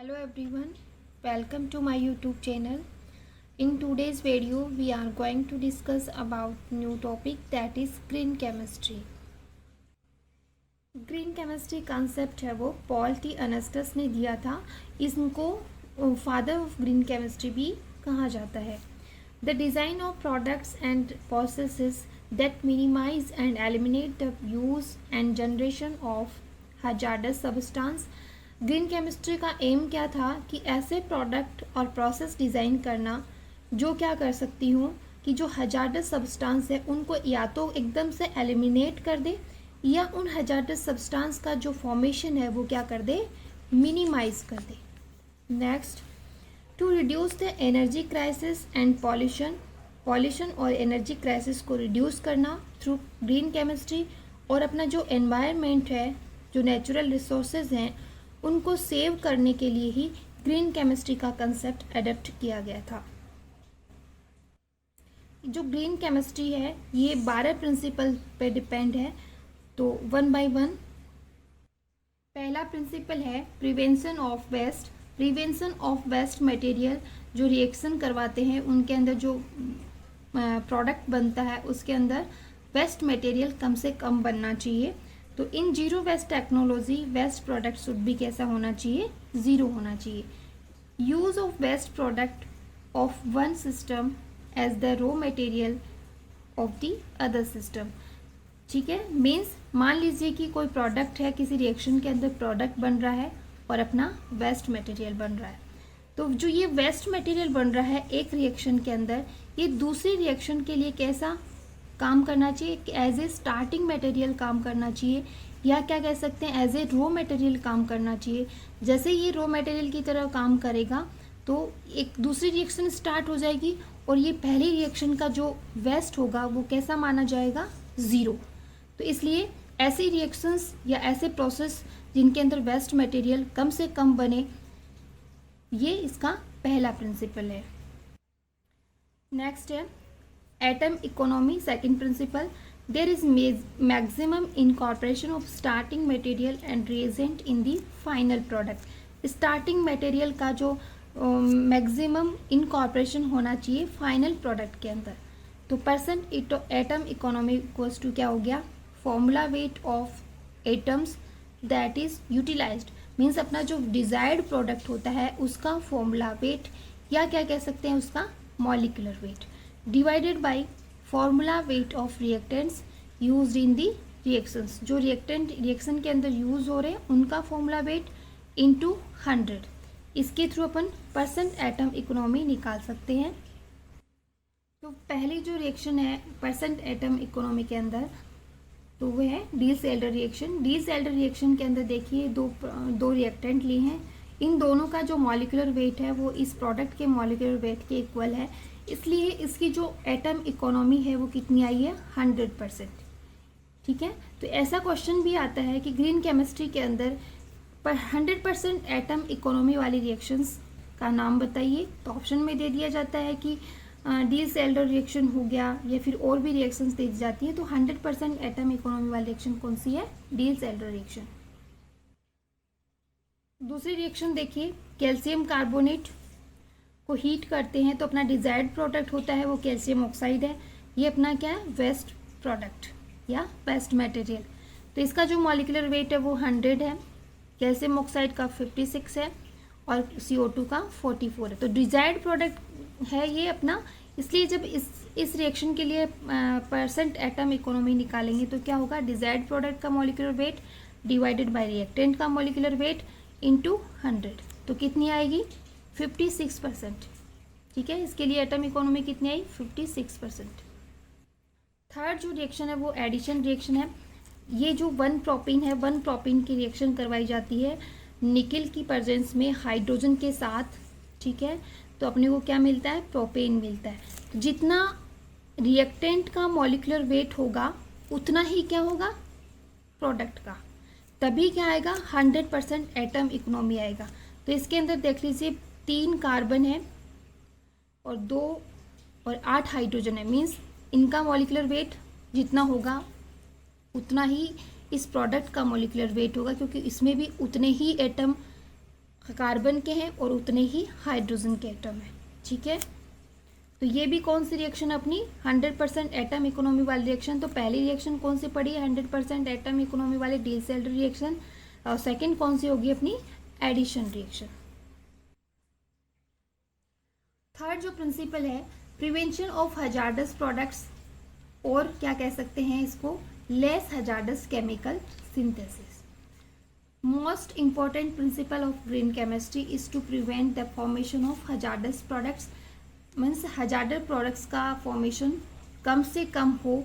Hello everyone, welcome to my YouTube channel. In today's video, we are going to discuss about new topic that is green chemistry. Green chemistry concept है वो Paul T अनस्टस ने दिया था. इनको father of green chemistry भी कहा जाता है. The design of products and processes that minimise and eliminate the use and generation of hazardous substance. Green chemistry का एम क्या था कि ऐसे प्रोडक्ट और प्रोसेस डिज़ाइन करना जो क्या कर सकती हूँ कि जो हजार्डस सब्सटेंस है उनको या तो एकदम से एलिमिनेट कर दे या उन हजार्डस सब्सटेंस का जो फॉर्मेशन है वो क्या कर दे, मिनिमाइज कर दे. Next, to reduce the energy crisis and pollution और एनर्जी क्राइसिस को रिड्यूस करना थ्रू ग्रीन केमिस्ट्री, और अपना जो एनवायरनमेंट है, जो नेचुरल रिसोर्सेज हैं, उनको सेव करने के लिए ही ग्रीन केमिस्ट्री का कंसेप्ट अडॉप्ट किया गया था. जो ग्रीन केमिस्ट्री है ये 12 प्रिंसिपल पे डिपेंड है. तो वन बाय वन. पहला प्रिंसिपल है prevention of waste. Prevention of waste material, जो रिएक्शन करवाते हैं उनके अंदर जो प्रोडक्ट बनता है उसके अंदर वेस्ट मटेरियल कम से कम बनना चाहिए. तो in zero waste technology waste product should भी कैसा होना चाहिए, ज़ीरो होना चाहिए. Use of waste product of one system as the raw material of the other system. ठीक है, मीन्स मान लीजिए कि कोई प्रोडक्ट है, किसी रिएक्शन के अंदर प्रोडक्ट बन रहा है और अपना वेस्ट मटेरियल बन रहा है. तो जो ये वेस्ट मटेरियल बन रहा है एक रिएक्शन के अंदर, ये दूसरी रिएक्शन के लिए कैसा काम करना चाहिए, एज ए स्टार्टिंग मटेरियल काम करना चाहिए, या क्या कह सकते हैं एज ए रॉ मटेरियल काम करना चाहिए. जैसे ये रॉ मटेरियल की तरह काम करेगा तो एक दूसरी रिएक्शन स्टार्ट हो जाएगी और ये पहली रिएक्शन का जो वेस्ट होगा वो कैसा माना जाएगा, ज़ीरो. तो इसलिए ऐसी रिएक्शंस या ऐसे प्रोसेस जिनके अंदर वेस्ट मटेरियल कम से कम बने, ये इसका पहला प्रिंसिपल है. नेक्स्ट है atom economy, second principle. There is maximum incorporation of starting material and reagent in the final product. Starting material का जो मैक्सिमम इनकॉर्पोरेशन होना चाहिए फाइनल प्रोडक्ट के अंदर. तो percent atom economy equals to क्या हो गया, formula weight of atoms that is utilised. Means अपना जो डिजायर्ड प्रोडक्ट होता है उसका फॉर्मूला वेट, या क्या कह सकते हैं उसका molecular weight, divided by formula weight of reactants used in the reactions. जो रिएक्शन के अंदर यूज हो रहे हैं उनका फॉर्मूला वेट इंटू 100. इसके थ्रू अपन परसेंट एटम इकोनॉमी निकाल सकते हैं. तो पहली जो रिएक्शन है परसेंट एटम इकोनॉमी के अंदर, तो वो है डी-सेल्डर रिएक्शन. डी-सेल्डर रिएक्शन के अंदर देखिए दो रिएक्टेंट लिए हैं, इन दोनों का जो मॉलिक्यूलर वेट है वो इस प्रोडक्ट के मॉलिक्यूलर वेट के इक्वल है, इसलिए इसकी जो एटम इकोनॉमी है वो कितनी आई है, 100%. ठीक है, तो ऐसा क्वेश्चन भी आता है कि ग्रीन केमिस्ट्री के अंदर पर 100% एटम इकोनॉमी वाली रिएक्शंस का नाम बताइए. तो ऑप्शन में दे दिया जाता है कि डी-सेल्डर रिएक्शन हो गया या फिर और भी रिएक्शंस दी जाती हैं. तो 100% एटम इकोनॉमी वाली रिएक्शन कौन सी है, डी-सेल्डर रिएक्शन. दूसरी रिएक्शन देखिए, कैल्शियम कार्बोनेट को हीट करते हैं तो अपना डिजायर्ड प्रोडक्ट होता है वो कैल्शियम ऑक्साइड है. ये अपना क्या है, वेस्ट प्रोडक्ट या वेस्ट मटेरियल. तो इसका जो मॉलिक्यूलर वेट है वो 100 है, कैल्शियम ऑक्साइड का 56 है और CO2 का 44 है. तो डिजायर्ड प्रोडक्ट है ये अपना. इसलिए जब इस रिएक्शन के लिए परसेंट एटम इकोनॉमी निकालेंगे तो क्या होगा, डिजायर्ड प्रोडक्ट का molecular weight divided by reactant का मॉलिक्यूलर वेट इंटू 100. तो कितनी आएगी, 56%. ठीक है, इसके लिए एटम इकोनॉमी कितनी आई, 56%. थर्ड जो रिएक्शन है वो एडिशन रिएक्शन है. ये जो 1 प्रोपीन है, 1 प्रोपीन की रिएक्शन करवाई जाती है निकल की प्रेजेंस में हाइड्रोजन के साथ. ठीक है, तो अपने को क्या मिलता है, प्रोपेन मिलता है. तो जितना रिएक्टेंट का मॉलिक्यूलर वेट होगा उतना ही क्या होगा, प्रोडक्ट का, तभी क्या आएगा, 100% एटम इकोनॉमी आएगा. तो इसके अंदर देख लीजिए 3 कार्बन है और 2 और 8 हाइड्रोजन है. मीन्स इनका मॉलिक्यूलर वेट जितना होगा उतना ही इस प्रोडक्ट का मॉलिक्यूलर वेट होगा, क्योंकि इसमें भी उतने ही एटम कार्बन के हैं और उतने ही हाइड्रोजन के एटम हैं। ठीक है, तो ये भी कौन सी रिएक्शन अपनी 100% एटम इकोनॉमी वाली रिएक्शन। तो पहली रिएक्शन कौन सी पड़ी है 100% एटम इकोनॉमी वाली, डी सेल्ड रिएक्शन। और सेकंड कौन सी होगी अपनी एडिशन रिएक्शन। थर्ड जो प्रिंसिपल है प्रिवेंशन ऑफ हजार्डस प्रोडक्ट्स, और क्या कह सकते हैं इसको, less hazardous chemical synthesis. Most important principle of green chemistry is to prevent the formation of hazardous products, means hazardous products का फॉर्मेशन कम से कम हो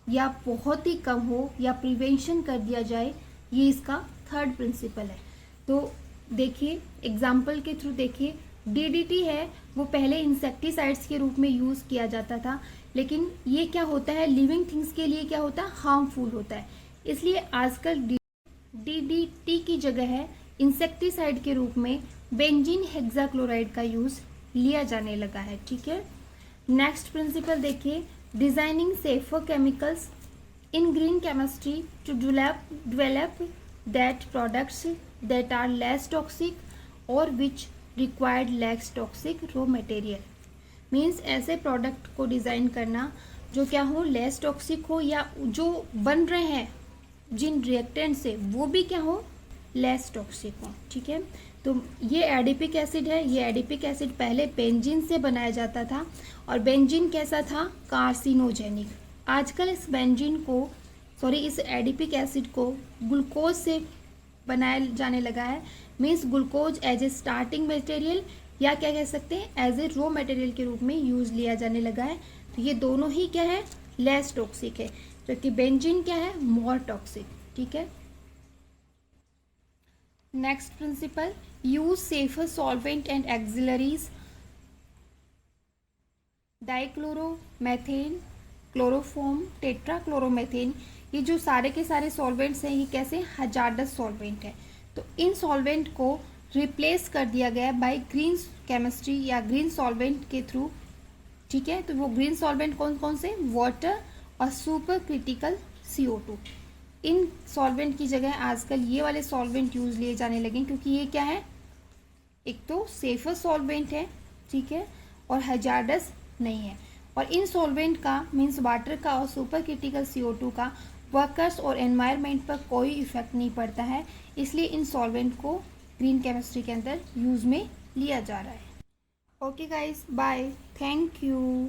या बहुत ही कम हो या प्रिवेंशन कर दिया जाए, ये इसका थर्ड प्रिंसिपल है। तो देखिए एग्जाम्पल के थ्रू देखिए, डीडीटी है वो पहले इंसेक्टिसाइड्स के रूप में यूज़ किया जाता था, लेकिन ये क्या होता है लिविंग थिंग्स के लिए क्या होता है हार्मफुल होता है, इसलिए आजकल डीडीटी की जगह है इंसेक्टिसाइड के रूप में बेंजीन हेक्साक्लोराइड का यूज़ लिया जाने लगा है। ठीक है, नेक्स्ट प्रिंसिपल देखिए, designing safer chemicals in green chemistry to develop that products that are less toxic और which required less toxic raw material. Means ऐसे प्रोडक्ट को डिज़ाइन करना जो क्या हो लेस टॉक्सिक हो, या जो बन रहे हैं जिन रिएक्टेंट से वो भी क्या हो लेस टॉक्सिक हो। ठीक है, तो ये एडिपिक एसिड है, ये एडिपिक एसिड पहले बेंजीन से बनाया जाता था और बेंजीन कैसा था कार्सिनोजेनिक। आजकल इस इस एडिपिक एसिड को ग्लूकोज से बनाया जाने लगा है, means glucose as a starting material या क्या कह सकते हैं एज ए रॉ मटेरियल के रूप में यूज़ लिया जाने लगा है। तो ये दोनों ही क्या है लेस टॉक्सिक है, जबकि बेंजीन क्या है मोर टॉक्सिक। ठीक है, next principle use safer solvent and auxiliaries, dichloromethane, chloroform, tetrachloromethane, ये जो सारे के सारे सॉल्वेंट्स हैं ये कैसे हजार्डस सॉल्वेंट है। तो इन सॉल्वेंट को रिप्लेस कर दिया गया बाय ग्रीन केमिस्ट्री या ग्रीन सॉल्वेंट के थ्रू। ठीक है, तो वो ग्रीन सॉल्वेंट कौन कौन से, वाटर और सुपर क्रिटिकल CO2। इन सॉल्वेंट की जगह आजकल ये वाले सॉल्वेंट यूज लिए जाने लगे, क्योंकि ये क्या है एक तो सेफर सॉल्वेंट है, ठीक है, और हजार्डस नहीं है। और इन सॉल्वेंट का मीन्स वाटर का और सुपर क्रिटिकल CO2 का वर्कर्स और एनवायरनमेंट पर कोई इफेक्ट नहीं पड़ता है, इसलिए इन सॉल्वेंट को ग्रीन केमिस्ट्री के अंदर यूज में लिया जा रहा है। Okay guys, bye, thank you.